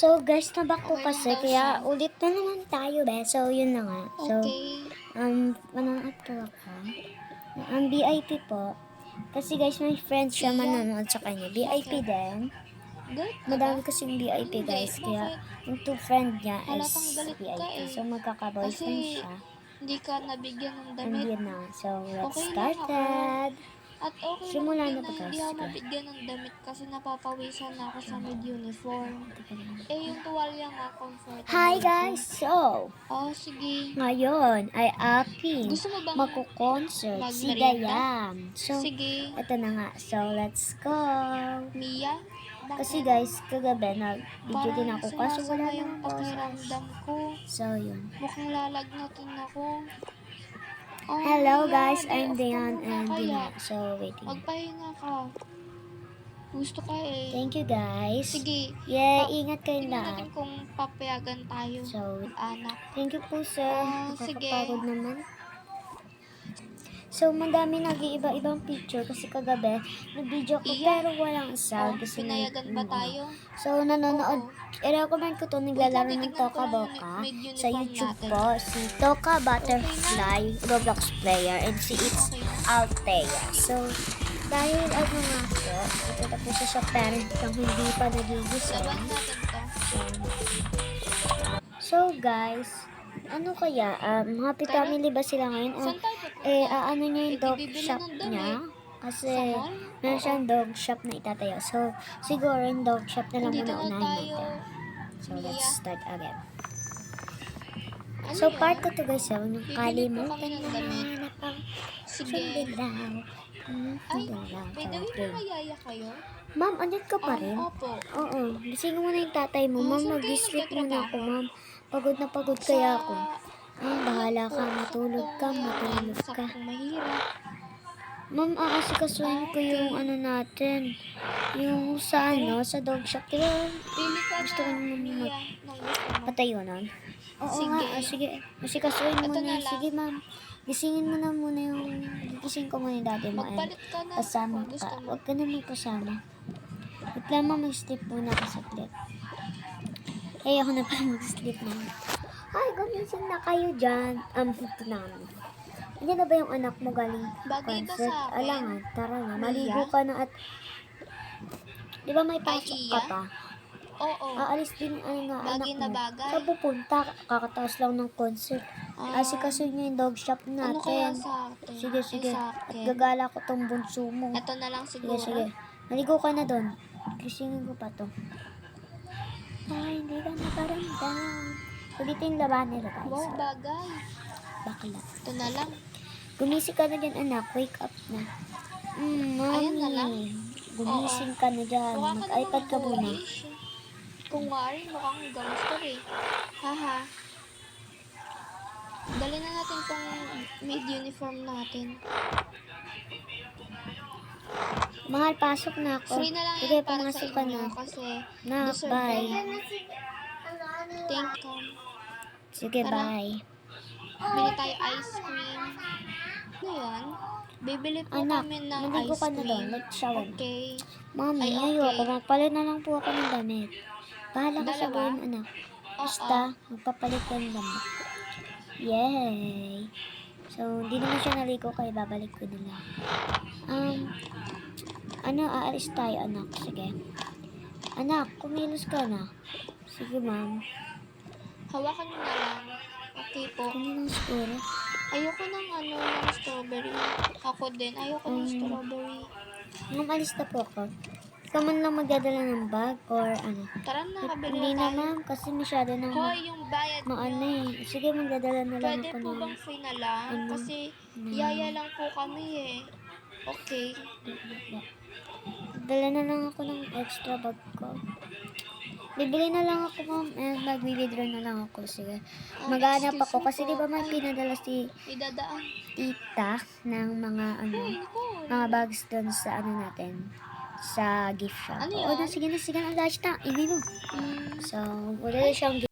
So guys, nabak ko Okay kasi, lang daw kaya siya. ulit na naman tayo, be. So yun na nga. So, Okay. manonood po ako. Ang VIP po. Kasi guys, may friend siya Iya. manonood sa kanya. VIP Bakit? din. Galit ka ba? Madami kasing VIP Hindi. guys. Kaya Bakit? yung two friend niya is Halatang galit ka VIP. eh. So magkaka-boyfriend Kasi siya. hindi ka nabigyan ng And damit. yun na. So let's Okay lang ako. started. At okay lang Simula din na na ba hindi guys? ako Sige. mabigyan ng damit kasi napapawisan na ako sa mid-uniform. Eh, yung tuwalya nga, comfortable Hi siya. guys! So, Oh, sige. ngayon ay aking Gusto mo bang magko-concert si magmerienda? Dayam. So, Sige. ito na nga. So, let's go. Mia? Kasi Bakit? guys, kagabi nag-video din Parang ako kaso wala sumasama yung namang boses. pakiramdam ko. So, yun. Mukhang lalagnatin ako. Oh, Hello Mia, guys, day I'm off ka Dayan muna and kaya. yun. So, waiting. Magpahinga ka. Gusto ka eh. Thank you guys. Sige. Yeah, ingat kayong Tingnan lahat. natin kung papayagan tayo. So, Anak. thank you po sir. Sige. Nakakapagod naman. So, madami nag-iiba-ibang picture kasi kagabi, nag-video ko Iya. pero walang sound kasi Pinayagan ba tayo? So, nanonood. I-recommend ko to naglalaro ng titignan Toka ko lang Boca yung mid-uniform sa YouTube natin. po. Si Toka Butterfly, Roblox player, and si It's Okay na. Althea. So, dahil ano nga po, ito na po siya sa parent ng hindi pa nagigising. Laban natin to. So, guys, ano kaya, happy Tara. family ba sila ngayon? Saan tayo pupunta? Ano niya yung dog bibili shop ng damit. niya? Kasi, Sa mall? meron Oo. siyang dog shop na itatayo. So, siguro yung dog shop na lang Nandito muna na unahin tayo. natin. So, let's Mia. start again. Ano So, yun? part ko to guys, yung Bibili po kalimutan kami ng mo damit. na pang Sige. sundilaw. Ay, Sundilaw. by the way, mayaya kayo? Ma'am, andyan ka pa rin? Opo. Oo. Gising mo na yung tatay mo. Ma'am, Saan kayo mag-sleep muna ako, nagtatrabaho? ma'am. Pagod na pagod kaya ako. Bahala ka. Opo, Matulog ka. saktong Matulog mayaman, ka. saktong mahirap. Ma'am, aasikasuhin ko yung ano natin. Yung sa sa dog shop. Diba, Pili ka gusto ko na, naman Mia, ng gusto mo. patayo nun? Oo Sige. nga, sige. Asikasuhin mo Ito na. na lang. Sige, ma'am. Gisingin mo na muna yung... Gigising ko muna yung daddy mo. Magpalit ka na Kasama kung gusto ka. mo. Huwag ka na magpasama. Wait lang, ma'am. Mag-sleep muna ako saglit. Ako na pa mag-sleep na. Ay, gumising na kayo dyan. Ito na. Hindi na ba yung anak mo galing Bagay ba concert? sa akin? Alangan, tara na. Mia? Maligo ka na at... Di ba may pasok ka Iya? pa? Oo. Aalis din ang anak Bagay na mo. bagay. Saan pupunta? Kakataas lang ng concert. Asikaso niyo yung dog shop natin. Ano kaya sa atin? Sige, sige. Sa At akin. gagala ko tong bunso mo. Ito na lang Sige, siguro. sige. Maligo ka na doon. Gisingin ko pa to. Ay, hindi ka nakaramdam. So, dito yung laban nila, guys. Wow, bagay. Bakla. Ito na lang. Gumising ka na dyan, anak. Wake up na. Mami. Ayan na lang. Gumising ka na dyan. Mukha ka Mag-iPad ka namang muna. bullish. Kung wari, mukhang gangster eh. Haha. Dali na natin tong mid-uniform natin. Mahal, pasok na ako. Free na lang Sige, yan para sa pumasok ka inyo na. kasi Na, deserve bye. yan. Thank you. Sige, Tara. bye. Bili tayo ice cream. Ano yan? Bibili po Anak, kami ng maligo ice ka na doon. cream. Let's shower. Okay. Mami, Ay, okay. ayoko. Magpalit na lang po ako ng damit. Bahala ka sa Dalawa? buwan, anak. Basta, magpapalit ka ng damit. Yay! So, hindi naman siya naligo kaya babalik ko na lang. Aalis tayo, anak. Sige. Anak, kumilos ka na. Sige, ma'am. Hawakan mo na lang. Okay po. Kanya lang siguro. Ayoko ng strawberry. Ako din. Ayoko ng strawberry. Ma'am, alis na po ako. Ikaw man lang magdadala ng bag or ano. Tara na, kabili Hindi na na, tayo. ma'am, kasi masyado na Hoy, yung bayad maano nyo. Sige, magdadala na lang Pwede ako po ng... bang free na lang? Kasi yaya lang po kami eh. Okay. Dala na lang ako ng extra bag ko. Bibili na lang ako, ma'am, and mag-withdraw na lang ako. Sige. Maghanap excuse ako me kasi po. di ba may pinadala si May dadaan. tita ng mga Nicole. mga bags doon sa natin sa gift shop. Ano Oo, yan? sige na, ang lahat na. Iwi mo. So, wala siyang